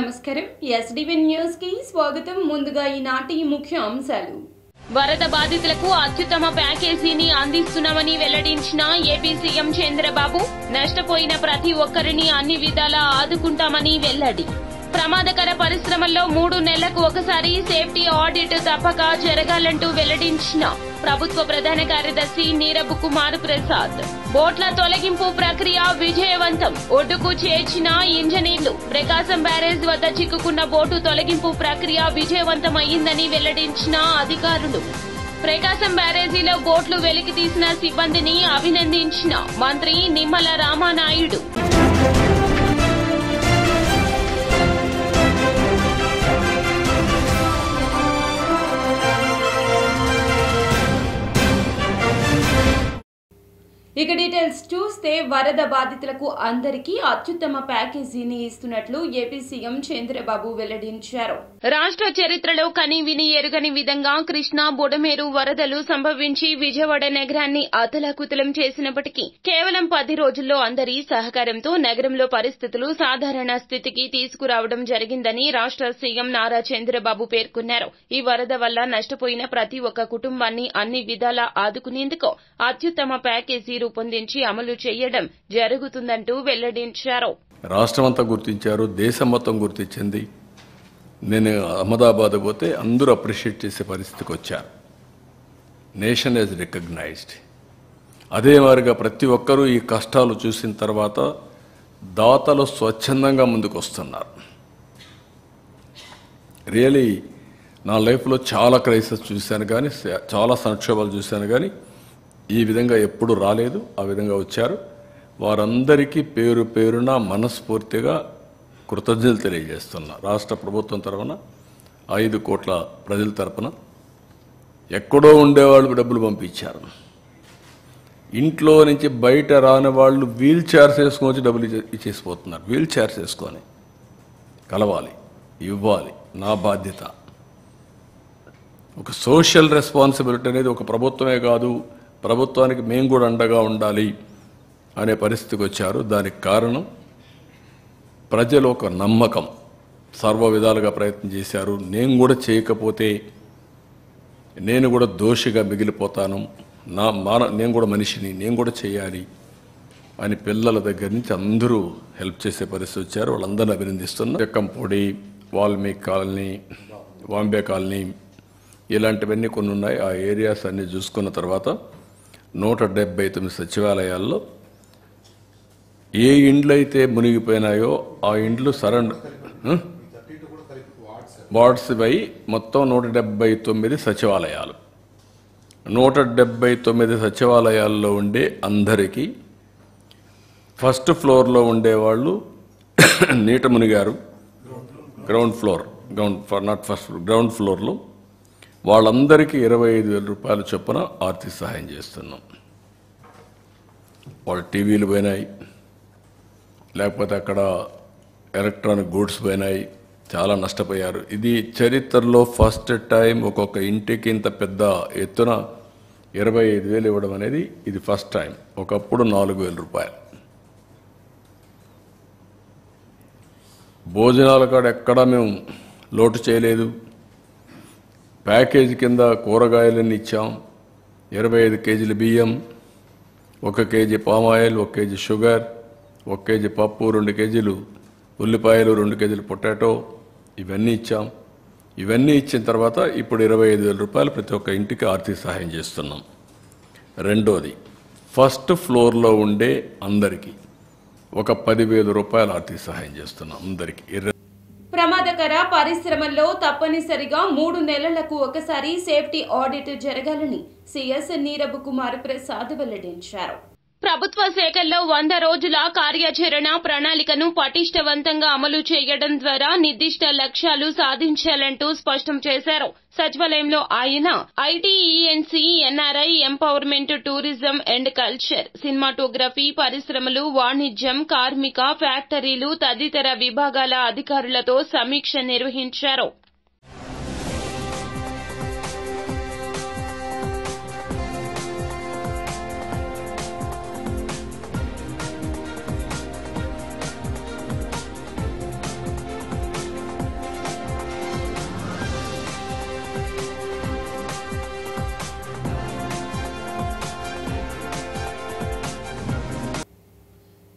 నమస్కారం SDV news కి స్వాగతం ముందుగా ఈనాటి ముఖ్య అంశాలు వరద బాధితులకు అత్యుత్తమ ప్యాకేజీని అందిస్తున్నామని వెల్లడించిన ఏపీ సీఎం చంద్రబాబు నష్టపోయిన ప్రతి ఒక్కరిని అన్ని విధాలా ఆదుకుంటామని వెల్లడి ప్రమాదకర పరిశ్రమల్లో 3 నెలలకు ఒకసారి సేఫ్టీ ఆడిట్ తప్పక జరగాలంటూ వెల్లడించిన ప్రభుత్వ ప్రధాన కార్యదర్శి నీరబ్ కుమార్ ప్రసాద్ బోట్ల తొలగింపు ప్రక్రియ విజయవంతం ఒడ్డుకు చేర్చిన ఇంజనీర్లు ప్రకాశం బ్యారేజ్ వద్ద చిక్కుకున్న బోటు తొలగింపు ప్రక్రియ విజయవంతమైందని వెల్లడించిన అధికారులు ప్రకాశం బ్యారేజీలో బోట్లు వెలికి తీసిన సిబ్బందిని అభినందించిన మంత్రి నిమ్మల రామానాయుడు ఇక డీటెయిల్స్ చూస్తే వరద బాధితులకు అందరికీ అత్యుత్తమ ప్యాకేజీని ఇస్తున్నట్లు ఏపీ సీఎం చంద్రబాబు వెల్లడించారు. రాష్ట్ర చరిత్రలో కని విని ఎరుగని విధంగా కృష్ణా బుడమేరు వరదలు సంభవించి విజయవాడ నగరాన్ని అతలాకుతలం చేసినప్పటికీ కేవలం 10 రోజుల్లో అందరి సహకారంతో నగరంలో పరిస్థితులు సాధారణ స్థితికి తీసుకురావడం జరిగిందని రాష్ట్ర సీఎం నారా చంద్రబాబు పేర్కొన్నారు. ఈ వరద వల్ల నష్టపోయిన ప్రతి ఒక్క కుటుంబాన్ని అన్ని విధాలా ఆదుకునేందుకు అత్యుత్తమ ప్యాకేజీ రూపొందించి అమలు చేయడం జరుగుతుందంటూ వెల్లడించారు. రాష్ట్రమంతా గుర్తించారు, దేశం మొత్తం గుర్తించింది. నేను అహ్మదాబాద్ పోతే అందరూ అప్రిషియేట్ చేసే పరిస్థితికి వచ్చారు. Nation is recognised. అదే మాదిరిగా ప్రతి ఒక్కరూ ఈ కష్టాలు చూసిన తర్వాత దాతలు స్వచ్ఛందంగా ముందుకు వస్తున్నారు. రియలీ నా లైఫ్లో చాలా క్రైసిస్ చూశాను, కానీ చాలా సంక్షోభాలు చూశాను, కానీ ఈ విధంగా ఎప్పుడు రాలేదు. ఆ విధంగా వచ్చారు. వారందరికీ పేరు పేరున మనస్ఫూర్తిగా కృతజ్ఞతలు తెలియజేస్తున్నా. రాష్ట్ర ప్రభుత్వం తరఫున 5 కోట్ల ప్రజల తరఫున ఎక్కడో ఉండేవాళ్ళు డబ్బులు పంపించారు. ఇంట్లో నుంచి బయట రాని వాళ్ళు వీల్ చైర్స్ వేసుకొని వచ్చి డబ్బులు ఇచ్చేసిపోతున్నారు. వీల్ చైర్స్ వేసుకొని కలవాలి, ఇవ్వాలి, నా బాధ్యత. ఒక సోషల్ రెస్పాన్సిబిలిటీ అనేది ఒక ప్రభుత్వమే కాదు, ప్రభుత్వానికి మేము కూడా అండగా ఉండాలి అనే పరిస్థితికి వచ్చారు. దానికి కారణం ప్రజలు ఒక నమ్మకం, సర్వ విధాలుగా ప్రయత్నం చేశారు. నేను కూడా చేయకపోతే నేను కూడా దోషిగా మిగిలిపోతాను, నేను కూడా మనిషిని, నేను కూడా చేయాలి అని పిల్లల దగ్గర నుంచి అందరూ హెల్ప్ చేసే పరిస్థితి వచ్చారు. వాళ్ళందరినీ అభినందిస్తున్నా. చెక్కంపొడి, వాల్మీకి కాలనీ, బాంబే కాలనీ, ఇలాంటివన్నీ కొన్ని ఉన్నాయి. ఆ ఏరియాస్ అన్నీ చూసుకున్న తర్వాత 179 సచివాలయాల్లో ఏ ఇండ్లు అయితే మునిగిపోయినాయో ఆ ఇండ్లు వార్డ్స్ పై మొత్తం 179 సచివాలయాలు. 179 సచివాలయాల్లో ఉండే అందరికీ ఫస్ట్ ఫ్లోర్లో ఉండేవాళ్ళు నీట మునిగారు. గ్రౌండ్ ఫ్లోర్లో వాళ్ళందరికీ 25,000 రూపాయల చొప్పున ఆర్థిక సహాయం చేస్తున్నాం. వాళ్ళ టీవీలు పోయినాయి, లేకపోతే అక్కడ ఎలక్ట్రానిక్ గూడ్స్ పోయినాయి, చాలా నష్టపోయారు. ఇది చరిత్రలో ఫస్ట్ టైం ఒక్కొక్క ఇంటికి ఇంత పెద్ద ఎత్తున 25,000 ఇవ్వడం అనేది ఇది ఫస్ట్ టైం. ఒకప్పుడు 4,000 రూపాయలు. భోజనాల కాడ ఎక్కడా మేము లోటు చేయలేదు. ప్యాకేజీ కింద కూరగాయలన్నీ ఇచ్చాం. 25 కేజీల బియ్యం, 1 KG palm oil, 1 KG sugar, 1 KG పప్పు, 2 కేజీలు ఉల్లిపాయలు, 2 కేజీలు పొటాటో, ఇవన్నీ ఇచ్చాం. ఇవన్నీ ఇచ్చిన తర్వాత ఇప్పుడు 25,000 రూపాయలు ప్రతి ఒక్క ఇంటికి ఆర్థిక సహాయం చేస్తున్నాం. రెండోది, ఫస్ట్ ఫ్లోర్లో ఉండే అందరికీ ఒక 10,000 రూపాయలు ఆర్థిక సహాయం చేస్తున్నాం అందరికీ. ప్రమాదకర పరిశ్రమల్లో తప్పనిసరిగా 3 నెలలకు ఒకసారి సేఫ్టీ ఆడిట్ జరగాలని సీఎస్ నీరబ్ కుమార్ ప్రసాద్ వెల్లడించారు. ప్రభుత్వ శాఖల్లో 100 రోజుల కార్యాచరణ ప్రణాళికను పటిష్టవంతంగా అమలు చేయడం ద్వారా నిర్దిష్ట లక్ష్యాలు సాధించాలంటూ స్పష్టం చేశారు. సచివాలయంలో ఆయన ITE and C, NRI, empowerment, tourism and culture, cinematography, పరిశ్రమలు, వాణిజ్యం, కార్మిక, ఫ్యాక్టరీలు తదితర విభాగాల అధికారులతో సమీక్ష నిర్వహించారు.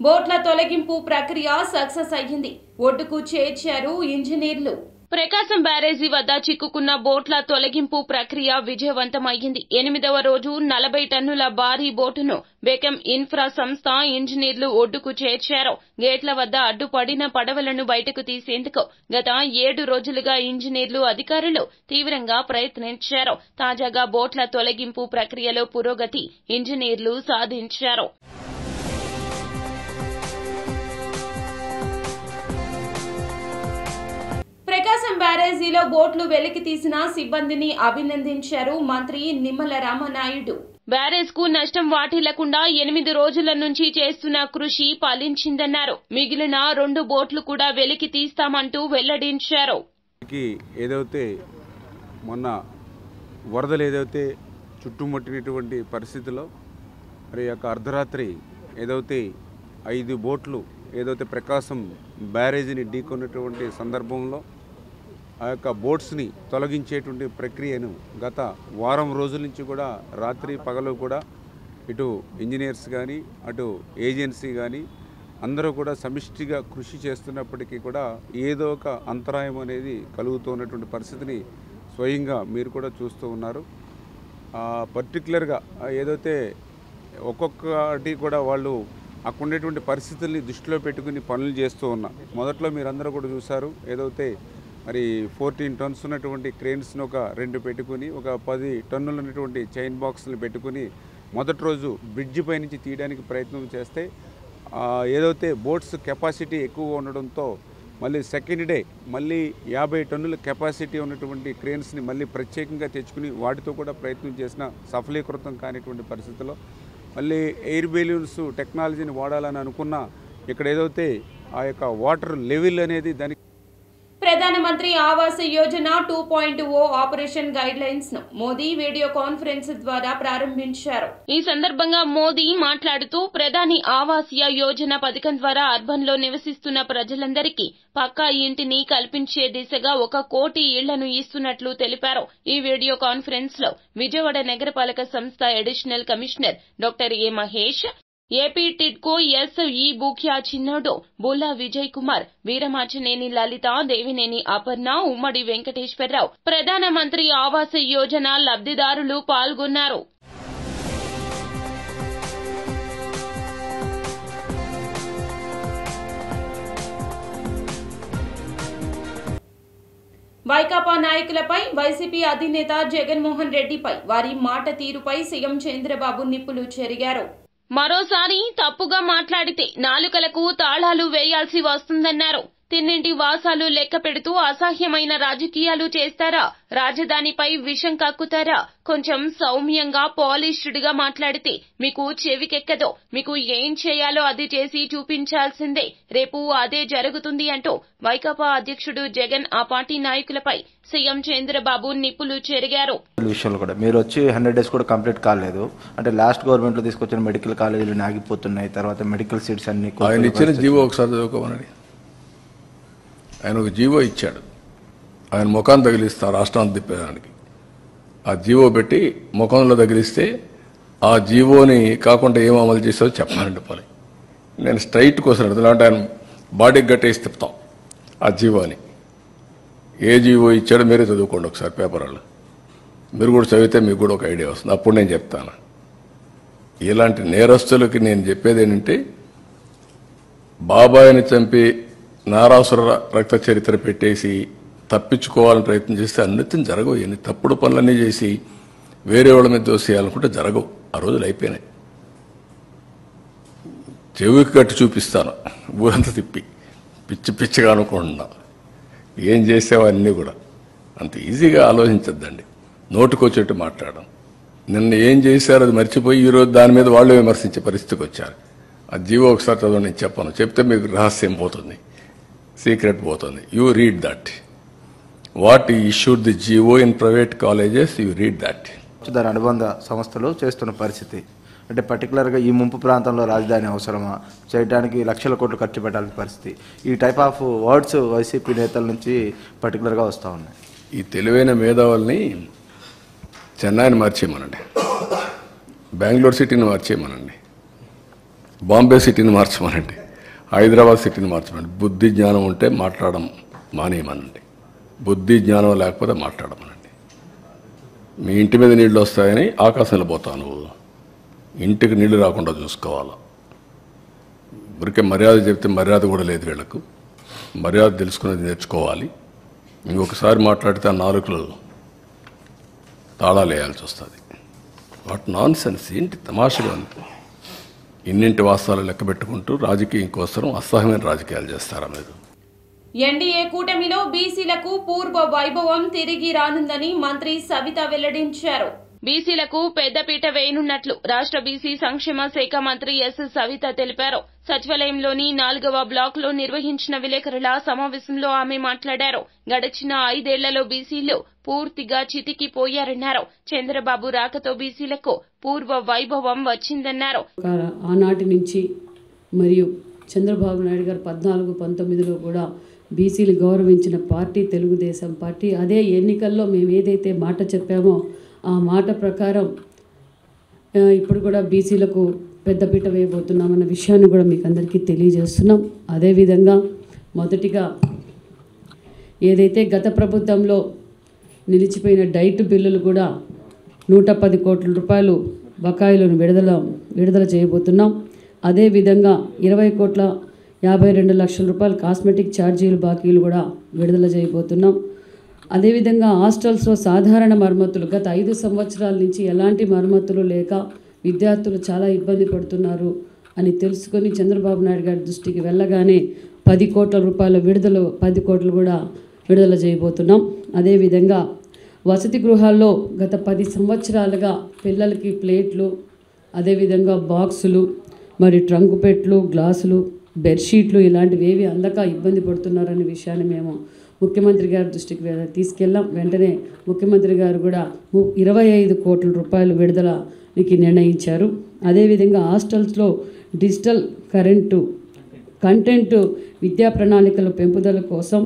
బోట్ల తొలగింపు ప్రక్రియ సక్సెస్ అయ్యింది. ఒడ్డుకు చేర్చారు ఇంజనీర్లు. ప్రకాశం బ్యారేజీ వద్ద చిక్కుకున్న బోట్ల తొలగింపు ప్రక్రియ విజయవంతమైంది. 8వ రోజు 40 టన్నుల భారీ బోటును బెకమ్ ఇన్ఫ్రా సంస్థ ఇంజనీర్లు ఒడ్డుకు చేర్చారు. గేట్ల వద్ద అడ్డుపడిన పడవలను బయటకు తీసేందుకు గత 7 రోజులుగా ఇంజనీర్లు అధికారులు తీవ్రంగా ప్రయత్నించారు. తాజాగా బోట్ల తొలగింపు ప్రక్రియలో పురోగతి ఇంజనీర్లు సాధించారు. ప్రకాశం బ్యారేజీలో బోట్లు వెలికి తీసిన సిబ్బందిని అభినందించారు మంత్రి నిమ్మల రామనాయుడు. బ్యారేజ్ కు నష్టం వాటిల్లకుండా 8 రోజుల నుంచి చేస్తున్న కృషి ఫలించిందన్నారు. మిగిలిన 2 బోట్లు కూడా వెలికి తీస్తామంటూ వెల్లడించారు. ఏదైతే మొన్న వరదలు ఏదైతే చుట్టుముట్టినటువంటి పరిస్థితిలో మరి యొక్క అర్ధరాత్రి ఏదైతే 5 బోట్లు ఏదైతే ప్రకాశం బ్యారేజీని ఢీకొన్నటువంటి సందర్భంలో ఆ యొక్క బోట్స్ని తొలగించేటువంటి ప్రక్రియను గత వారం రోజుల నుంచి కూడా రాత్రి పగలు కూడా ఇటు ఇంజనీర్స్ కానీ అటు ఏజెన్సీ కానీ అందరూ కూడా సమిష్టిగా కృషి చేస్తున్నప్పటికీ కూడా ఏదో ఒక అంతరాయం అనేది కలుగుతున్నటువంటి పరిస్థితిని స్వయంగా మీరు కూడా చూస్తూ ఉన్నారు. పర్టికులర్గా ఏదైతే ఒక్కొక్కటి కూడా వాళ్ళు అక్కడ ఉండేటువంటి పరిస్థితుల్ని దృష్టిలో పెట్టుకుని పనులు చేస్తూ ఉన్నారు. మొదట్లో మీరందరూ కూడా చూశారు, ఏదైతే మరి 14 టన్స్ ఉన్నటువంటి క్రేన్స్ని ఒక 2 పెట్టుకుని ఒక 10 టన్నులు ఉన్నటువంటి చైన్ బాక్స్ని పెట్టుకుని మొదటి రోజు బ్రిడ్జి పై నుంచి తీయడానికి ప్రయత్నం చేస్తే ఏదైతే బోట్స్ కెపాసిటీ ఎక్కువగా ఉండడంతో మళ్ళీ సెకండ్ డే మళ్ళీ 50 టన్నుల కెపాసిటీ ఉన్నటువంటి క్రేన్స్ని మళ్ళీ ప్రత్యేకంగా తెచ్చుకుని వాటితో కూడా ప్రయత్నం చేసిన సఫలీకృతం కానిటువంటి పరిస్థితుల్లో మళ్ళీ ఎయిర్ బెలూన్స్ టెక్నాలజీని వాడాలని అనుకున్న ఇక్కడ ఏదైతే ఆ యొక్క వాటర్ లెవెల్ అనేది దానికి ప్రధానమంత్రి Awas Yojana 2.0 operation guide lines ను మోదీ వీడియో కాన్ఫరెన్స్ ద్వారా ప్రారంభించారు. ఈ సందర్భంగా మోదీ మాట్లాడుతూ ప్రధాని ఆవాస్ యోజన పథకం ద్వారా అర్బన్ లో నివసిస్తున్న ప్రజలందరికీ పక్కా ఇంటిని కల్పించే దిశగా 1 కోటి ఇళ్లను ఇస్తున్నట్లు తెలిపారు. ఈ వీడియో కాన్ఫరెన్స్ లో విజయవాడ నగరపాలక సంస్థ additional commissioner doctor A Mahesh, AP TIDCO SE Bukhya Chinnodu, Bulla Vijay Kumar, Veeramachaneni లలిత, దేవినేని అపర్ణ, ఉమ్మడి వెంకటేశ్వరరావు, ప్రధానమంత్రి ఆవాస్ యోజన లబ్ధిదారులు పాల్గొన్నారు. వైకాపా నాయకులపై వైసీపీ అధినేత జగన్మోహన్ రెడ్డిపై వారి మాట తీరుపై సీఎం చంద్రబాబు నిప్పులు చెరిగారు. మరోసారి తప్పుగా మాట్లాడితే నాలుకలకు తాళాలు వేయాల్సి వస్తుందన్నారు. తిన్నింటి వాసాలు లెక్క పెడుతూ అసహ్యమైన రాజకీయాలు చేస్తారా? రాజధానిపై విషం కక్కుతారా? కొంచెం సౌమ్యంగా పాలిష్డ్ గా మాట్లాడితే మీకు చెవికెక్కదో. మీకు ఏం చేయాలో అది చేసి చూపించాల్సిందే. రేపు అదే జరుగుతుంది అంటూ వైకాపా అధ్యక్షుడు జగన్ ఆ పార్టీ నాయకులపై సీఎం చంద్రబాబు నిప్పులు చెరిగారు. విషయంలో కూడా మీరు వచ్చి 100 డేస్ కూడా కంప్లీట్ కాలేదు అంటే లాస్ట్ గవర్నమెంట్ లో తీసుకొచ్చిన మెడికల్ కాలేజీలు ఆగిపోతున్నాయి. తర్వాత మెడికల్ సీట్స్ అన్ని ఆయన ఇచ్చిన జీవో ఒకసారి చదువుకోమని ఆయన ఒక జీవో ఇచ్చాడు. ఆయన ముఖాన్ని తగిలిస్తారు రాష్ట్రాన్ని తిప్పేదానికి. ఆ జీవో పెట్టి ముఖంలో తగిలిస్తే ఆ జీవోని కాకుండా ఏం అమలు చేస్తారో చెప్పాలండి పని. నేను స్ట్రైట్ కోసం అంటే ఆయన బాడీకి గట్టేసి తిప్పుతాం ఆ జీవోని. ఏ జీవో ఇచ్చాడో మీరే చదువుకోండి ఒకసారి పేపర్లో. మీరు కూడా చదివితే మీకు కూడా ఒక ఐడియా వస్తుంది. అప్పుడు నేను చెప్తాను. ఇలాంటి నేరస్తులకి నేను చెప్పేది ఏంటంటే బాబాయిని చంపి నారాసుర రక్త చరిత్ర పెట్టేసి తప్పించుకోవాలని ప్రయత్నం చేస్తే అన్నిటిని జరగవు. ఎన్ని తప్పుడు పనులన్నీ చేసి వేరే వాళ్ళ మీద దోసేయాలనుకుంటే జరగవు. ఆ రోజులు అయిపోయినాయి. చెవికి కట్టి చూపిస్తాను ఊరంతా తిప్పి పిచ్చి పిచ్చిగా అనుకుంటున్నా. ఏం చేసేవన్నీ కూడా అంత ఈజీగా ఆలోచించద్దండి. నోటుకొచ్చేట్టు మాట్లాడడం. నిన్న ఏం చేశారో అది మర్చిపోయి ఈరోజు దాని మీద వాళ్ళు విమర్శించే పరిస్థితికి వచ్చారు. ఆ జీవో ఒకసారి చదువు, నేను చెప్పను. చెప్తే మీకు రహస్యం పోతుంది, సీక్రెట్ పోతుంది. You read that. What issued the GO in private colleges, you read that. దాని అనుబంధ సంస్థలు చేస్తున్న పరిస్థితి అంటే పర్టికులర్గా ఈ ముంపు ప్రాంతంలో రాజధాని అవసరమా, చేయడానికి లక్షల కోట్లు ఖర్చు పెట్టాల్సిన పరిస్థితి, ఈ టైప్ ఆఫ్ వర్డ్స్ వైసీపీ నేతల నుంచి పర్టికులర్గా వస్తూ ఉన్నాయి. ఈ తెలివైన మేధావుల్ని చెన్నైని మార్చేయమనండి, బెంగళూరు సిటీని మార్చేయమనండి, బాంబే సిటీని మార్చమనండి. హైదరాబాద్ సిటీని మార్చమని. బుద్ధి జ్ఞానం ఉంటే మాట్లాడడం మానేయమనండి, బుద్ధి జ్ఞానం లేకపోతే మాట్లాడమనండి. మీ ఇంటి మీద నీళ్ళు వస్తాయని ఆకాశంలో పోతావు, నువ్వు ఇంటికి నీళ్లు రాకుండా చూసుకోవాలి. ఊరికే మర్యాద చెప్తే మర్యాద కూడా లేదు వీళ్ళకు. మర్యాద తెలుసుకునేది నేర్చుకోవాలి. ఇంకొకసారి మాట్లాడితే ఆ నాలుకలు తాళాలు వేయాల్సి వస్తుంది. వాట్ నాన్ సెన్స్, ఏంటి తమాషగా ఉంది. ఇన్నింటి వాస్తవాలు లెక్క పెట్టుకుంటూ రాజకీయం కోసం అసహ్యమైన రాజకీయాలు చేస్తారా మీరు? ఎన్డీఏ కూటమిలో బీసీలకు పూర్వ వైభవం తిరిగి రానుందని మంత్రి సవిత వెల్లడించారు. బీసీలకు పెద్దపీట వేయనున్నట్లు రాష్ట్ర బీసీ సంక్షేమ శాఖ మంత్రి ఎస్ సవిత తెలిపారు. సచివాలయంలోని 4వ బ్లాక్ లో నిర్వహించిన విలేకరుల సమావేశంలో ఆమె మాట్లాడారు. గడిచిన 5 ఏళ్లలో బీసీలు పూర్తిగా చితికిపోయారన్నారు. చంద్రబాబు రాకతో బీసీలకు పూర్వ వైభవం వచ్చిందన్నారు. ఆనాటి నుంచి మరియు చంద్రబాబు నాయుడు గారు 14-19లో కూడా బీసీలు గౌరవించిన పార్టీ తెలుగుదేశం పార్టీ. అదే ఎన్నికల్లో మేము ఏదైతే మాట చెప్పామో ఆ మాట ప్రకారం ఇప్పుడు కూడా బీసీలకు పెద్దపీట వేయబోతున్నామన్న విషయాన్ని కూడా మీకు అందరికీ తెలియజేస్తున్నాం. అదేవిధంగా మొదటిగా ఏదైతే గత ప్రభుత్వంలో నిలిచిపోయిన డైట్ బిల్లులు కూడా 110 కోట్ల రూపాయలు బకాయిలను విడుదల చేయబోతున్నాం. అదేవిధంగా 20,52 లక్షల రూపాయలు కాస్మెటిక్ ఛార్జీలు బాకీలు కూడా విడుదల చేయబోతున్నాం. అదేవిధంగా హాస్టల్స్లో సాధారణ మరమ్మతులు గత 5 సంవత్సరాల నుంచి ఎలాంటి మరమ్మతులు లేక విద్యార్థులు చాలా ఇబ్బంది పడుతున్నారు అని తెలుసుకొని చంద్రబాబు నాయుడు గారి దృష్టికి వెళ్ళగానే 10 కోట్ల రూపాయల 10 కోట్లు కూడా విడుదల చేయబోతున్నాం. అదేవిధంగా వసతి గృహాల్లో గత 10 సంవత్సరాలుగా పిల్లలకి ప్లేట్లు, అదేవిధంగా బాక్సులు, మరి ట్రంకు పెట్లు, గ్లాసులు, బెడ్షీట్లు ఇలాంటివి ఏవి అందక ఇబ్బంది పడుతున్నారనే విషయాన్ని మేము ముఖ్యమంత్రి గారి దృష్టికి తీసుకెళ్ళాం. వెంటనే ముఖ్యమంత్రి గారు కూడా 25 కోట్ల రూపాయలు విడుదలకి నిర్ణయించారు. అదేవిధంగా హాస్టల్స్లో డిజిటల్ కంటెంట్ విద్యా ప్రణాళికల పెంపుదల కోసం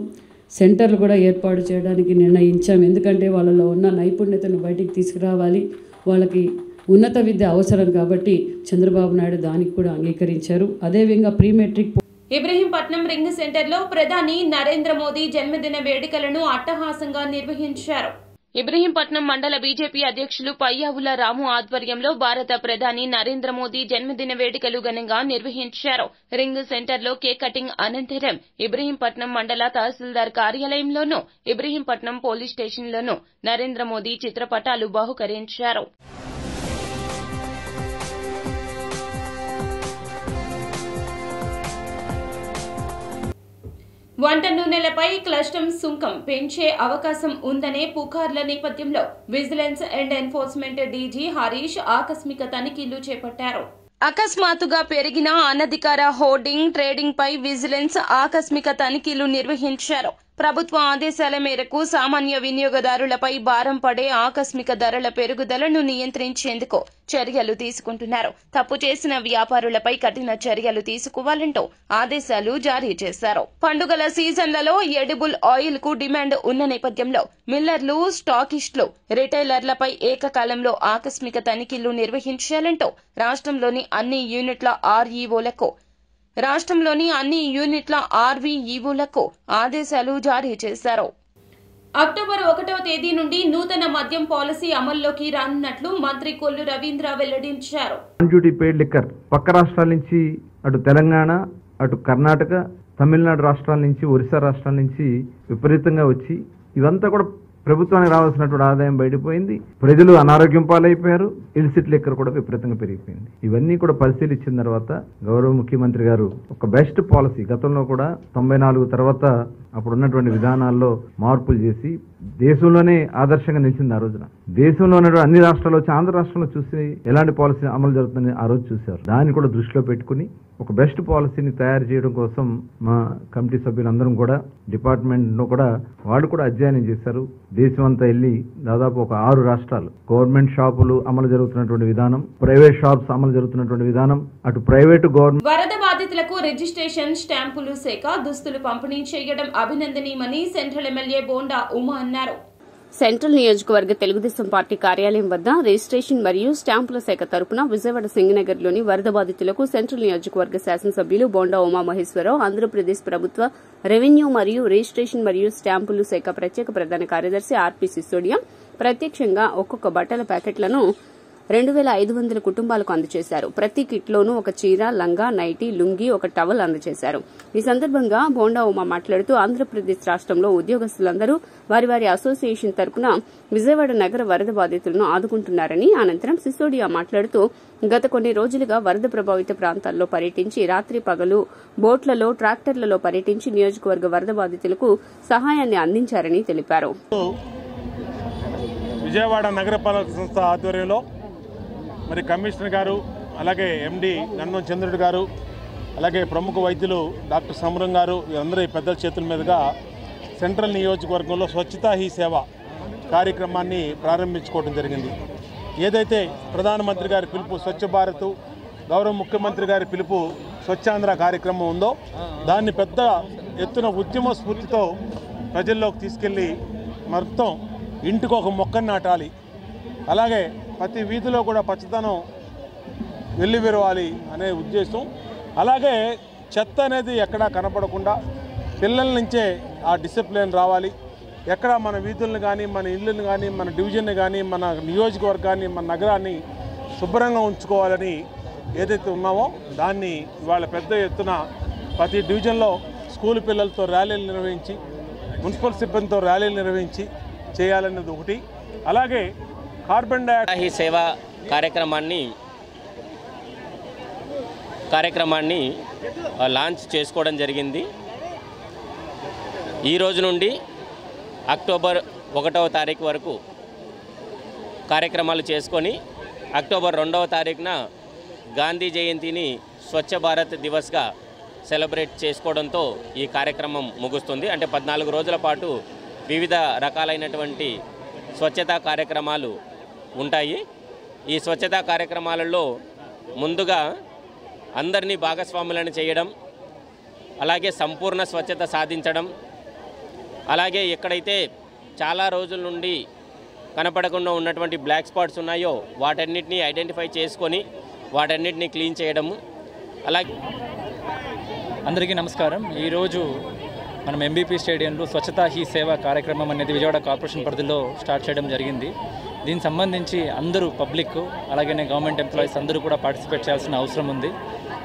సెంటర్లు కూడా ఏర్పాటు చేయడానికి నిర్ణయించాం. ఎందుకంటే వాళ్ళలో ఉన్న నైపుణ్యతను బయటికి తీసుకురావాలి, వాళ్ళకి ఉన్నత విద్య అవసరం కాబట్టి చంద్రబాబు నాయుడు దానికి కూడా అంగీకరించారు. అదేవిధంగా ప్రీ మెట్రిక్ ఇబ్రహీంపట్నం రింగ్ సెంటర్లో ప్రధాని నరేంద్ర మోదీ జన్మదిన వేడుకలను అట్టహాసంగా నిర్వహించారు. ఇబ్రహీంపట్నం మండల బీజేపీ అధ్యక్షులు పయ్యావుల రాము ఆధ్వర్యంలో భారత ప్రధాని నరేంద్ర మోదీ జన్మదిన వేడుకలు ఘనంగా నిర్వహించారు. రింగ్ సెంటర్లో కేక్ కటింగ్ అనంతరం ఇబ్రహీంపట్నం మండల తహసీల్దార్ కార్యాలయంలోనూ ఇబ్రహీంపట్నం పోలీస్ స్టేషన్లోనూ నరేంద్ర మోదీ చిత్రపటాలు బహుకరించారు. వంట నూనెలపై కస్టమ్స్ సుంకం పెంచే అవకాశం ఉందనే పుకార్ల నేపథ్యంలో vigilance and enforcement DG Harish ఆకస్మిక తనిఖీలు చేపట్టారు. అకస్మాత్తుగా పెరిగిన అనధికార హోర్డింగ్ ట్రేడింగ్ పై విజిలెన్స్ ఆకస్మిక తనిఖీలు నిర్వహించారు. ప్రభుత్వ ఆదేశాల మేరకు సామాన్య వినియోగదారులపై భారం పడే ఆకస్మిక ధరల పెరుగుదలను నియంత్రించేందుకు చర్యలు తీసుకుంటున్నారు. తప్పు చేసిన వ్యాపారులపై కఠిన చర్యలు తీసుకోవాలంటూ ఆదేశాలు జారీ చేశారు. పండుగల సీజన్లలో ఎడిబుల్ ఆయిల్ కు డిమాండ్ ఉన్న నేపథ్యంలో మిల్లర్లు, స్టాకిస్టులు, రిటైలర్లపై ఏకకాలంలో ఆకస్మిక తనిఖీలు నిర్వహించాలంటూ రాష్ట్రంలోని అన్ని యూనిట్ల ఆర్వీఈఓలకు ఆదేశాలు జారీ చేశారు. అక్టోబర్ 1వ తేదీ నుండి నూతన మద్యం పాలసీ అమల్లోకి రానున్నట్లు మంత్రి కొల్లు రవీంద్ర వెల్లడించారు. డ్యూటీ పెయిడ్ లిక్కర్ పక్క రాష్ట్రాల నుంచి అటు తెలంగాణ, అటు కర్ణాటక, తమిళనాడు రాష్ట్రాల నుంచి, ఒరిస్సా రాష్ట్రాల నుంచి విపరీతంగా వచ్చి ఇవంతా కూడా ప్రభుత్వానికి రావాల్సినటువంటి ఆదాయం బయటపోయింది. ప్రజలు అనారోగ్యం పాలైపోయారు. ఇల్సిట్ లిక్కర్ కూడా విపరీతంగా పెరిగిపోయింది. ఇవన్నీ కూడా పరిశీలించిన తర్వాత గౌరవ ముఖ్యమంత్రి గారు ఒక బెస్ట్ పాలసీ, గతంలో కూడా 94 తర్వాత అప్పుడున్నటువంటి విధానాల్లో మార్పులు చేసి దేశంలోనే ఆదర్శంగా నిలిచింది. ఆ రోజున దేశంలో ఉన్నటువంటి అన్ని రాష్ట్రాలు వచ్చి ఆంధ్ర రాష్ట్రంలో చూసి ఎలాంటి పాలసీ అమలు జరుగుతుందని ఆ రోజు చూశారు. దాన్ని కూడా దృష్టిలో పెట్టుకుని ఒక బెస్ట్ పాలసీని తయారు చేయడం కోసం మా కమిటీ సభ్యులందరం కూడా డిపార్ట్మెంట్లో కూడా వాళ్ళు కూడా అధ్యయనం చేశారు. దేశం అంతా వెళ్ళి దాదాపు ఒక 6 రాష్ట్రాలు గవర్నమెంట్ షాపులు అమలు జరుగుతున్నటువంటి విధానం, ప్రైవేట్ షాప్స్ అమలు జరుగుతున్నటువంటి విధానం, అటు ప్రైవేటు గవర్నమెంట్ వరద బాధితులకు రిజిస్ట్రేషన్ స్టాంపులు శాఖ దుస్తులు పంపిణీ చేయడం అభినందనీయమని సెంట్రల్ ఎమ్మెల్యే బోండా ఉమా అన్నారు. సెంట్రల్ నియోజకవర్గ తెలుగుదేశం పార్టీ కార్యాలయం వద్ద రిజిస్ట్రేషన్ మరియు స్టాంపుల శాఖ తరపున విజయవాడ సింగనగర్లోని వరద బాధితులకు సెంట్రల్ నియోజకవర్గ శాసనసభ్యులు బోండా ఉమామహేశ్వరరావు, ఆంధ్రప్రదేశ్ ప్రభుత్వ రెవెన్యూ మరియు రిజిస్ట్రేషన్ మరియు స్టాంపులు శాఖ ప్రత్యేక ప్రధాన కార్యదర్శి ఆర్పి సిసోడియా ప్రత్యక్షంగా ఒక్కొక్క బట్టల ప్యాకెట్లను 2500 కుటుంబాలకు అందజేశారు. ప్రతి కిట్లోనూ ఒక చీర, లంగా, నైటీ, లుంగి, ఒక టవల్ అందజేశారు. ఈ సందర్భంగా బోండా ఉమా మాట్లాడుతూ ఆంధ్రప్రదేశ్ రాష్ట్రంలో ఉద్యోగస్తులందరూ వారి వారి అసోసియేషన్ తరపున విజయవాడ నగర వరద బాధితులను ఆదుకుంటున్నారని, అనంతరం సిసోడియా మాట్లాడుతూ గత కొన్ని రోజులుగా వరద ప్రభావిత ప్రాంతాల్లో పర్యటించి రాత్రి పగలు బోట్లలో, ట్రాక్టర్లలో పర్యటించి నియోజకవర్గ వరద బాధితులకు సహాయాన్ని అందించారని తెలిపారు. విజయవాడ నగరపాలక సంస్థ ఆధ్వర్యంలో మరి కమిషనర్ గారు, అలాగే ఎండి గన్నం చంద్రుడు గారు, అలాగే ప్రముఖ వైద్యులు డాక్టర్ సమరం గారు, వీరందరూ ఈ పెద్దల చేతుల మీదుగా సెంట్రల్ నియోజకవర్గంలో స్వచ్ఛతా హీ సేవ కార్యక్రమాన్ని ప్రారంభించుకోవడం జరిగింది. ఏదైతే ప్రధానమంత్రి గారి పిలుపు స్వచ్ఛ భారత్, గౌరవ ముఖ్యమంత్రి గారి పిలుపు స్వచ్ఛాంధ్ర కార్యక్రమం ఉందో దాన్ని పెద్ద ఎత్తున ఉద్యమ స్ఫూర్తితో ప్రజల్లోకి తీసుకెళ్లి మొత్తం ఇంటికి ఒక మొక్కను నాటాలి, అలాగే ప్రతి వీధిలో కూడా పచ్చదనం వెల్లివిరవాలి అనే ఉద్దేశం. అలాగే చెత్త అనేది ఎక్కడా కనపడకుండా పిల్లల నుంచే ఆ డిసిప్లిన్ రావాలి. ఎక్కడ మన వీధులను కానీ, మన ఇళ్ళను కానీ, మన డివిజన్ని కానీ, మన నియోజకవర్గాన్ని, మన నగరాన్ని శుభ్రంగా ఉంచుకోవాలని ఏదైతే ఉన్నామో దాన్ని ఇవాళ పెద్ద ఎత్తున ప్రతి డివిజన్లో స్కూల్ పిల్లలతో ర్యాలీలు నిర్వహించి, మున్సిపల్ సిబ్బందితో ర్యాలీలు నిర్వహించి చేయాలన్నది ఒకటి. అలాగే కార్బన్ డైఆక్సైడ్ ఈ సేవా కార్యక్రమాన్ని లాంచ్ చేసుకోవడం జరిగింది. ఈ రోజు నుండి అక్టోబర్ 1వ తారీఖు వరకు కార్యక్రమాలు చేసుకొని అక్టోబర్ 2వ తారీఖున గాంధీ జయంతిని స్వచ్ఛ భారత్ దివస్గా సెలబ్రేట్ చేసుకోవడంతో ఈ కార్యక్రమం ముగుస్తుంది. అంటే 14 రోజుల పాటు వివిధ రకాలైనటువంటి స్వచ్ఛతా కార్యక్రమాలు ఉంటాయి. ఈ స్వచ్ఛతా కార్యక్రమాలలో ముందుగా అందరినీ భాగస్వాములను చేయడం, అలాగే సంపూర్ణ స్వచ్ఛత సాధించడం, అలాగే ఎక్కడైతే చాలా రోజుల నుండి కనపడకుండా ఉన్నటువంటి బ్లాక్ స్పాట్స్ ఉన్నాయో వాటన్నిటినీ ఐడెంటిఫై చేసుకొని వాటన్నిటినీ క్లీన్ చేయడము. అలాగే అందరికీ నమస్కారం. ఈరోజు మనం ఎంబీపీ స్టేడియంలో స్వచ్ఛతా హీ సేవ కార్యక్రమం అనేది విజయవాడ కార్పొరేషన్ పరిధిలో స్టార్ట్ చేయడం జరిగింది. దీనికి సంబంధించి అందరూ పబ్లిక్, అలాగే గవర్నమెంట్ ఎంప్లాయీస్ అందరూ కూడా పార్టిసిపేట్ చేయాల్సిన అవసరం ఉంది.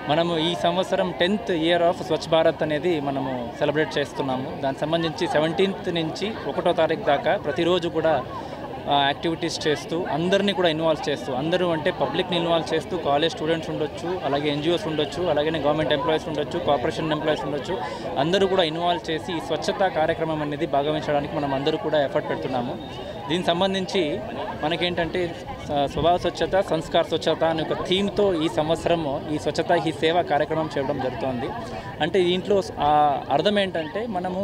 మనము ఈ సంవత్సరం 10th year of Swachh Bharat అనేది మనము సెలబ్రేట్ చేస్తున్నాము. దానికి సంబంధించి 17th నుంచి 1వ తారీఖు దాకా ప్రతిరోజు కూడా యాక్టివిటీస్ చేస్తూ అందరినీ కూడా ఇన్వాల్వ్ చేస్తూ, అందరూ అంటే పబ్లిక్ని ఇన్వాల్వ్ చేస్తూ, కాలేజ్ స్టూడెంట్స్ ఉండొచ్చు, అలాగే ఎన్జిఓస్ ఉండొచ్చు, అలాగే గవర్నమెంట్ ఎంప్లాయీస్ ఉండొచ్చు, కార్పొరేషన్ ఎంప్లాయీస్ ఉండొచ్చు, అందరూ కూడా ఇన్వాల్వ్ చేసి ఈ స్వచ్ఛతా కార్యక్రమం అనేది భాగవహించడానికి మనం అందరూ కూడా ఎఫర్ట్ పెడుతున్నాము. దీనికి సంబంధించి మనకేంటంటే స్వభావ స్వచ్ఛత, సంస్కార స్వచ్ఛత అనే ఒక థీమ్తో ఈ సంవత్సరము ఈ స్వచ్ఛత ఈ సేవా కార్యక్రమం చేయడం జరుగుతుంది. అంటే దీంట్లో అర్థం ఏంటంటే మనము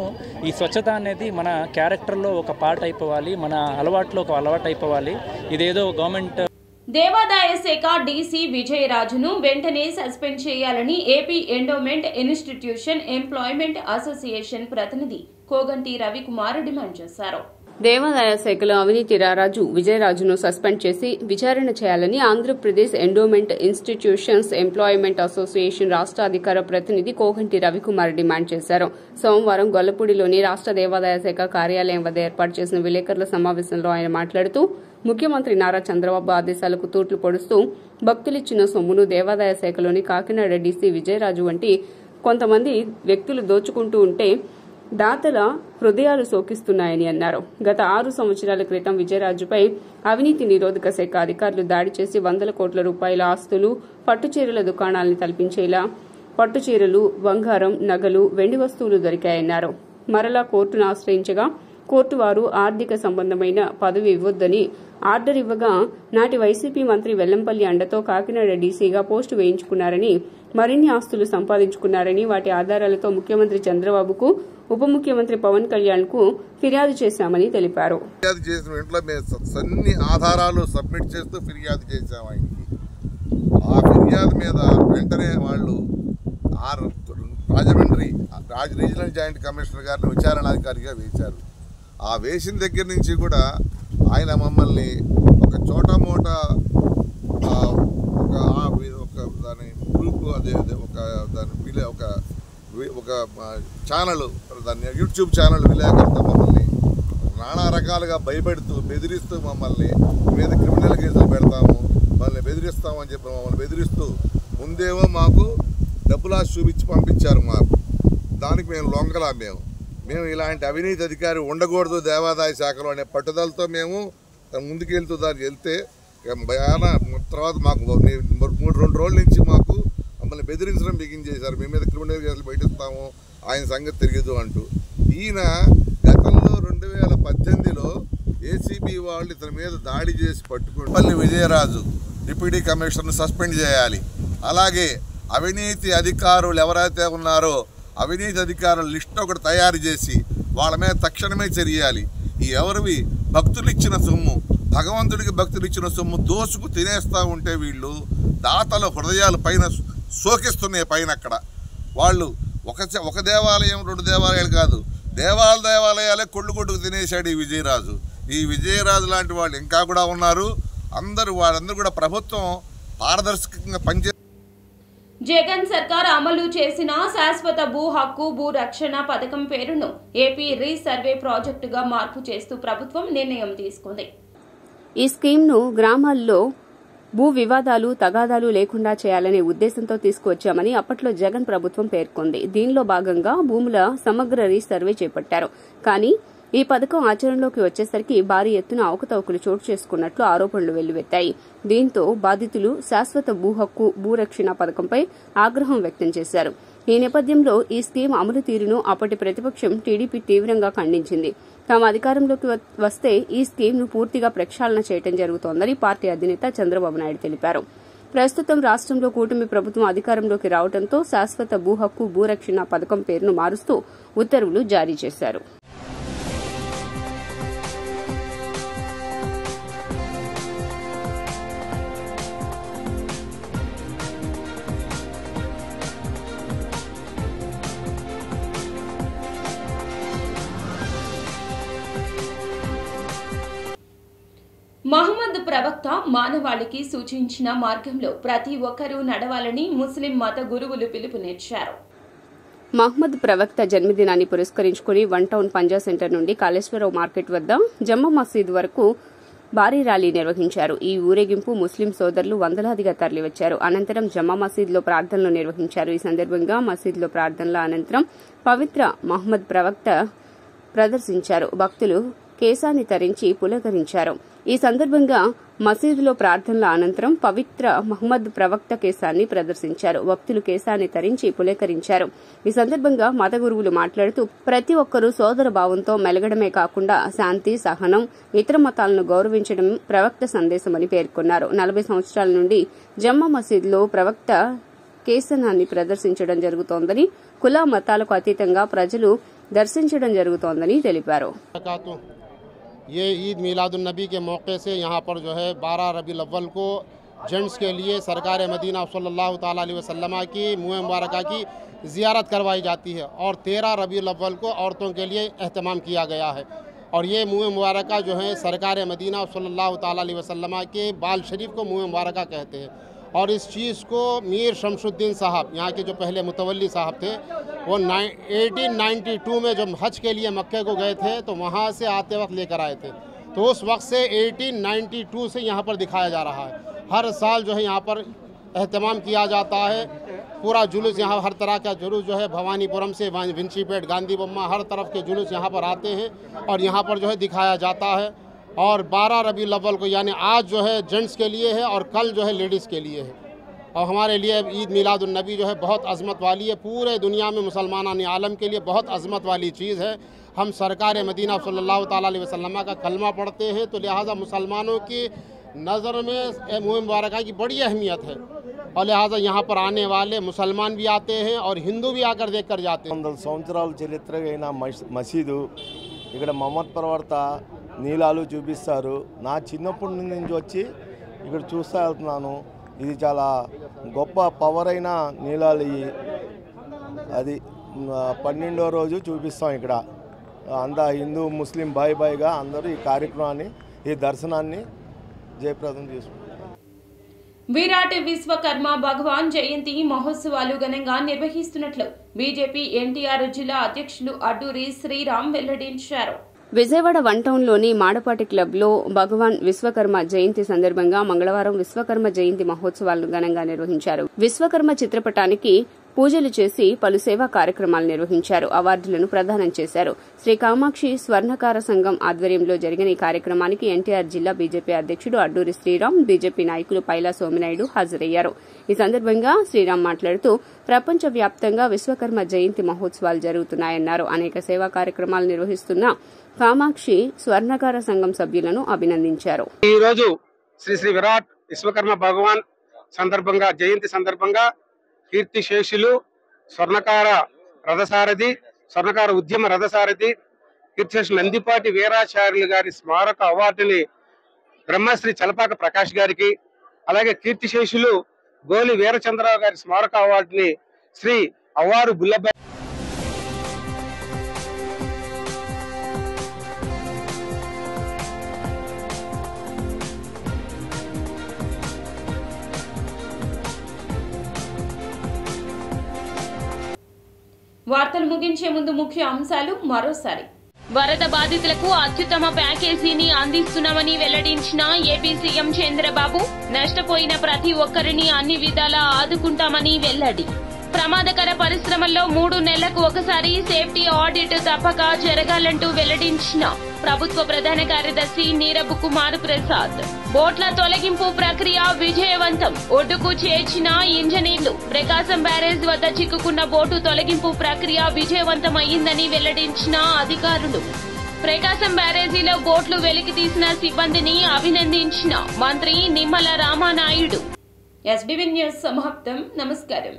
ఈ స్వచ్ఛత అనేది మన క్యారెక్టర్లో ఒక పార్ట్ అయిపోవాలి, మన అలవాట్లో ఒక అలవాటు అయిపోవాలి. ఇదేదో గవర్నమెంట్ దేవాదాయ శాఖ డీసీ విజయరాజును వెంటనే సస్పెండ్ చేయాలని AP endowment institution employment association ప్రతినిధి కోగంటి రవికుమార్ డిమాండ్ చేశారు. దేవాదాయ శాఖలో అవినీతి రారాజు విజయరాజును సస్పెండ్ చేసి విచారణ చేయాలని Andhra Pradesh endowment institutions employment association రాష్ట్ర అధికార ప్రతినిధి కోగంటి రవికుమార్ డిమాండ్ చేశారు. సోమవారం గొల్లపూడిలోని రాష్ట్ర దేవాదాయ శాఖ కార్యాలయం వద్ద ఏర్పాటు చేసిన విలేకరుల సమావేశంలో ఆయన మాట్లాడుతూ ముఖ్యమంత్రి నారా చంద్రబాబు ఆదేశాలకు తూట్లు పొడుస్తూ భక్తులిచ్చిన సొమ్మును దేవాదాయ శాఖలోని కాకినాడ డీసీ విజయరాజు వంటి కొంతమంది వ్యక్తులు దోచుకుంటూ ఉంటే దాతల హృదయాలు శోకిస్తున్నాయని అన్నారు. గత 6 సంవత్సరాల క్రితం విజయరాజుపై అవినీతి నిరోధక శాఖ అధికారులు దాడి చేసి 100 కోట్ల రూపాయల ఆస్తులు, పట్టుచీరల దుకాణాలను తలపించేలా పట్టుచీరలు, బంగారం, నగలు, వెండి వస్తువులు దొరికాయన్నారు. మరలా కోర్టును ఆశ్రయించగా కోర్టు వారు ఆర్థిక సంబంధమైన పదవి ఇవ్వొద్దని ఆర్డర్ ఇవ్వగా నాటి వైసీపీ మంత్రి వెల్లంపల్లి అండతో కాకినాడ డీసీగా పోస్టు వేయించుకున్నారని, మరిన్ని ఆస్తులు సంపాదించుకున్నారని, వాటి ఆధారాలతో ముఖ్యమంత్రి చంద్రబాబుకు, ఉప ముఖ్యమంత్రి పవన్ కళ్యాణ్ కు ఫిర్యాదు చేశామని తెలిపారు. ఫిర్యాదు చేసిన వెంటనే మేము అన్ని ఆధారాలు సబ్మిట్ చేస్తూ ఫిర్యాదు చేశాము ఆయనకి. ఆ ఫిర్యాదు మీద వెంటనే వాళ్ళు రాజమండ్రి రీజనల్ జాయింట్ కమిషనర్ గారిని విచారణాధికారిగా వేశారు. ఆ వేసిన దగ్గర నుంచి కూడా ఆయన మమ్మల్ని ఒక చోటా మోటా ఒక దాని గ్రూపు అదే ఒక దాని ఒక ఛానల్, దాన్ని యూట్యూబ్ ఛానల్ విలేకరులతో మమ్మల్ని నానా రకాలుగా భయపెడుతూ బెదిరిస్తూ మమ్మల్ని మీద క్రిమినల్ కేసులు పెడతాము, మమ్మల్ని బెదిరిస్తామని చెప్పి మమ్మల్ని బెదిరిస్తూ ముందేమో మాకు డబ్బులు చూపించి పంపించారు. మాకు దానికి మేము లొంగలా మేము ఇలాంటి అవినీతి అధికారి ఉండకూడదు దేవాదాయ శాఖలో అనే పట్టుదలతో మేము ముందుకెళ్తూ దానికి వెళ్తే తర్వాత మాకు 2 రోజుల నుంచి మాకు మమ్మల్ని బెదిరించడం బిగించేశారు. మీ మీద క్రిమినల్ కేసులు పెట్టిస్తాము, ఆయన సంగతి తెలియదు అంటూ. ఈయన గతంలో 2018లో ఏసీబీ వాళ్ళు ఇతని మీద దాడి చేసి పట్టుకుని పల్లి విజయరాజు డిప్యూటీ కమిషనర్ను సస్పెండ్ చేయాలి. అలాగే అవినీతి అధికారులు ఎవరైతే ఉన్నారో అవినీతి అధికారుల లిస్ట్ ఒకటి తయారు చేసి వాళ్ళ మీద తక్షణమే చర్యాలి. ఈ ఎవరివి భక్తులు ఇచ్చిన సొమ్ము, భగవంతుడికి భక్తులు ఇచ్చిన సొమ్ము దోసుకు తినేస్తూ ఉంటే వీళ్ళు దాతల హృదయాలు పైన శోకిస్తున్నాయి. పైన అక్కడ వాళ్ళు ఒక దేవాలయం 2 దేవాలయాలు కాదు, దేవాలయాలే కొట్టుకు తినేశాడు ఈ విజయరాజు. ఈ విజయరాజు లాంటి వాళ్ళు ఇంకా కూడా ఉన్నారు. వాళ్ళందరూ కూడా ప్రభుత్వం పారదర్శకంగా పనిచే జగన్ సర్కార్ అమలు చేసిన శాశ్వత భూ హక్కు భూ రక్షణ పథకం పేరును ఏపీ రీసర్వే ప్రాజెక్టుగా మార్పు చేస్తూ ప్రభుత్వం నిర్ణయం తీసుకుంది. ఈ స్కీమ్ను గ్రామాల్లో భూ వివాదాలు తగాదాలు లేకుండా చేయాలనే ఉద్దేశంతో తీసుకువచ్చామని అప్పట్లో జగన్ ప్రభుత్వం పేర్కొంది. దీనిలో భాగంగా భూముల సమగ్ర రీసర్వే చేపట్టారు. కానీ ఈ పథకం ఆచరణలోకి వచ్చేసరికి భారీ ఎత్తున అవకతవకలు చోటు చేసుకున్నట్లు ఆరోపణలు వెల్లువెత్తాయి. దీంతో బాధితులు శాశ్వత భూ హక్కు భూ రక్షణ పథకంపై ఆగ్రహం వ్యక్తం చేశారు. ఈ నేపథ్యంలో ఈ స్కీమ్ అమలు తీరును అప్పటి ప్రతిపక్షం టీడీపీ తీవ్రంగా ఖండించింది. తాము అధికారంలోకి వస్తే ఈ స్కీమ్ను పూర్తిగా ప్రక్షాళన చేయడం జరుగుతోందని పార్టీ అధినేత చంద్రబాబు నాయుడు తెలిపారు. ప్రస్తుతం రాష్ట్రంలో కూటమి ప్రభుత్వం అధికారంలోకి రావడంతో శాశ్వత భూ హక్కు భూ రక్షణ పథకం పేరును మారుస్తూ ఉత్తర్వులు జారీ చేశారు. మహమ్మద్ ప్రవక్త మానవాళికి సూచించిన మార్గంలో ప్రతి ఒక్కరూ నడవాలని ముస్లిం మత గురువులు పిలుపునిచ్చారు. మహమ్మద్ ప్రవక్త జన్మదినాన్ని పురస్కరించుకుని 1 టౌన్ పంజా సెంటర్ నుండి కాళేశ్వరరావు మార్కెట్ వద్ద జమ్మా మసీద్ వరకు భారీ ర్యాలీ నిర్వహించారు. ఈ ఊరేగింపు ముస్లిం సోదరులు వందలాదిగా తరలివచ్చారు. అనంతరం జమ్మా మసీద్లో ప్రార్థనలు నిర్వహించారు. ఈ సందర్భంగా మసీద్లో ప్రార్థనల అనంతరం పవిత్ర మహమ్మద్ ప్రవక్త ప్రదర్శించారు. భక్తులు కేశాన్ని తరించి పులకరించారు. ఈ సందర్భంగా మసీదులో ప్రార్థనల అనంతరం పవిత్ర మహమ్మద్ ప్రవక్త కేశాన్ని ప్రదర్శించారు. భక్తులు కేశాన్ని తరించి పులకరించారు. ఈ సందర్భంగా మత గురువులు మాట్లాడుతూ ప్రతి ఒక్కరూ సోదర భావంతో మెలగడమే కాకుండా శాంతి, సహనం, ఇతర మతాలను గౌరవించడం ప్రవక్త సందేశమని పేర్కొన్నారు. 40 సంవత్సరాల నుండి జమ్మా మసీద్లో ప్రవక్త కేశనాన్ని ప్రదర్శించడం జరుగుతోందని, కుల మతాలకు అతీతంగా ప్రజలు దర్శించడం జరుగుతోందని తెలిపారు. ये ईद मिलादुन्नबी के मौके से यहाँ पर जो है 12 रबीउल अव्वल को जेंट्स के लिए सरकार मदीना सल्लल्लाहु ताला अलैहि वसल्लम की मुँह मुबारक की ज़ियारत करवाई जाती है और 13 रबीउल अव्वल को औरतों के लिए एहतमाम किया गया है। और ये मुँह मुबारक जो है सरकार मदीना सल्लल्लाहु ताला अलैहि वसल्लम के बाल शरीफ को मुँह मुबारक कहते हैं। और इस चीज़ को मीर शमशुद्दीन साहब यहाँ के जो पहले मुतवल्ली साहब थे वो 1892 में जब हज के लिए मक्के को गए थे तो वहाँ से आते वक्त लेकर आए थे। तो उस वक्त से 1892 से यहाँ पर दिखाया जा रहा है। हर साल जो है यहाँ पर एहतमाम किया जाता है। पूरा जुलूस यहाँ हर तरह का जुलूस जो है भवानीपुरम से विंचीपेट, गांधी बम्मा, हर तरफ के जुलूस यहाँ पर आते हैं और यहाँ पर जो है दिखाया जाता है। और 12 रबीउल अव्वल को यानी आज जो है जेंट्स के लिए है और कल जो है लेडीज़ के लिए है। और हमारे लिए ईद मिलादुन्नबी जो है बहुत अज़मत वाली है। पूरे दुनिया में मुसलमान आलम के लिए बहुत अज़मत वाली चीज़ है। हम सरकार मदीना सल्लल्लाहु ताला अलैहि वसल्लम का कलमा पढ़ते हैं तो लिहाजा मुसलमानों की नज़र में मुँह मुबारक की बड़ी अहमियत है और लिहाजा यहाँ पर आने वाले मुसलमान भी आते हैं और हिंदू भी आकर देख कर जाते हैं। 100 సంవత్సరాల చరిత్ర అయిన మసీదు ఇక్కడ మహమ్మద్ ప్రవక్త నీలాలు చూపిస్తారు. నా చిన్నప్పటి నుంచి వచ్చి ఇక్కడ చూస్తూ వెళ్తున్నాను. ఇది చాలా గొప్ప పవర్ అయిన నీలాలు. అది 12వ రోజు చూపిస్తాం ఇక్కడ. అంతా హిందూ ముస్లిం బాయిగా అందరూ ఈ కార్యక్రమాన్ని ఈ దర్శనాన్ని జయప్రదం చేసుకుంటారు. విరాట్ విశ్వకర్మ భగవాన్ జయంతి మహోత్సవాలు ఘనంగా నిర్వహిస్తున్నట్లు బీజేపీ ఎన్టీఆర్ జిల్లా అధ్యక్షులు అడ్డూరి శ్రీరామ్ వెల్లడించారు. విజయవాడ వన్ టౌన్లోని మాడపాటి క్లబ్లో భగవాన్ విశ్వకర్మ జయంతి సందర్భంగా మంగళవారం విశ్వకర్మ జయంతి మహోత్సవాలను ఘనంగా నిర్వహించారు. విశ్వకర్మ చిత్రపటానికి పూజలు చేసి పలు సేవా కార్యక్రమాలు నిర్వహించారు. అవార్డులను ప్రదానం చేశారు. శ్రీ కామాక్షి స్వర్ణకార సంఘం ఆధ్వర్యంలో జరిగిన ఈ కార్యక్రమానికి ఎన్టీఆర్ జిల్లా బీజేపీ అధ్యక్షుడు అడ్డూరి శ్రీరామ్, బీజేపీ నాయకులు పైలా సోమినాయుడు హాజరయ్యారు. ఈ సందర్భంగా శ్రీరామ్ మాట్లాడుతూ ప్రపంచ వ్యాప్తంగా విశ్వకర్మ జయంతి మహోత్సవాలు జరుగుతున్నాయన్నారు. అనేక సేవా కార్యక్రమాలు నిర్వహిస్తున్న కామాక్షి స్వర్ణకార సంఘం సభ్యులను అభినందించారు. ఈ రోజు శ్రీ శ్రీ విరాట్ విశ్వకర్మ భగవాన్ సందర్భంగా జయంతి సందర్భంగా కీర్తి శేషులు స్వర్ణకార రథసారథి, స్వర్ణకార ఉద్యమ రథసారథి కీర్తిశేషులు నందిపాటి వీరాచార్యులు గారి స్మారక అవార్డుని బ్రహ్మశ్రీ చలపాక ప్రకాష్ గారికి, అలాగే కీర్తిశేషులు గోలి వీరచంద్రరావు గారి స్మారక అవార్డుని శ్రీ అవ్వారు బుల్లబాయ్ వార్తలు ముగించే ముందు ముఖ్య అంశాలు మరోసారి. వరద బాధితులకు అత్యుత్తమ ప్యాకేజీని అందిస్తున్నామని వెల్లడించిన ఏపీ సీఎం చంద్రబాబు, నష్టపోయిన ప్రతి ఒక్కరిని అన్ని విధాలా ఆదుకుంటామని వెల్లడి. ప్రమాదకర పరిశ్రమల్లో 3 నెలలకు ఒకసారి సేఫ్టీ ఆడిట్ తప్పక జరగాలంటూ వెల్లడించిన ప్రభుత్వ ప్రధాన కార్యదర్శి నీరబ్ కుమార్ ప్రసాద్. బోట్ల తొలగింపు ప్రక్రియ విజయవంతం, ఒడ్డుకు చేర్చిన ఇంజనీర్లు. ప్రకాశం బ్యారేజ్ వద్ద చిక్కుకున్న బోటు తొలగింపు ప్రక్రియ విజయవంతమైందని వెల్లడించిన అధికారులు. ప్రకాశం బ్యారేజీలో బోట్లు వెలికి తీసిన సిబ్బందిని అభినందించిన మంత్రి నిమ్మల రామానాయుడు. ఎస్బీవీ న్యూస్ సమాప్తం. నమస్కారం.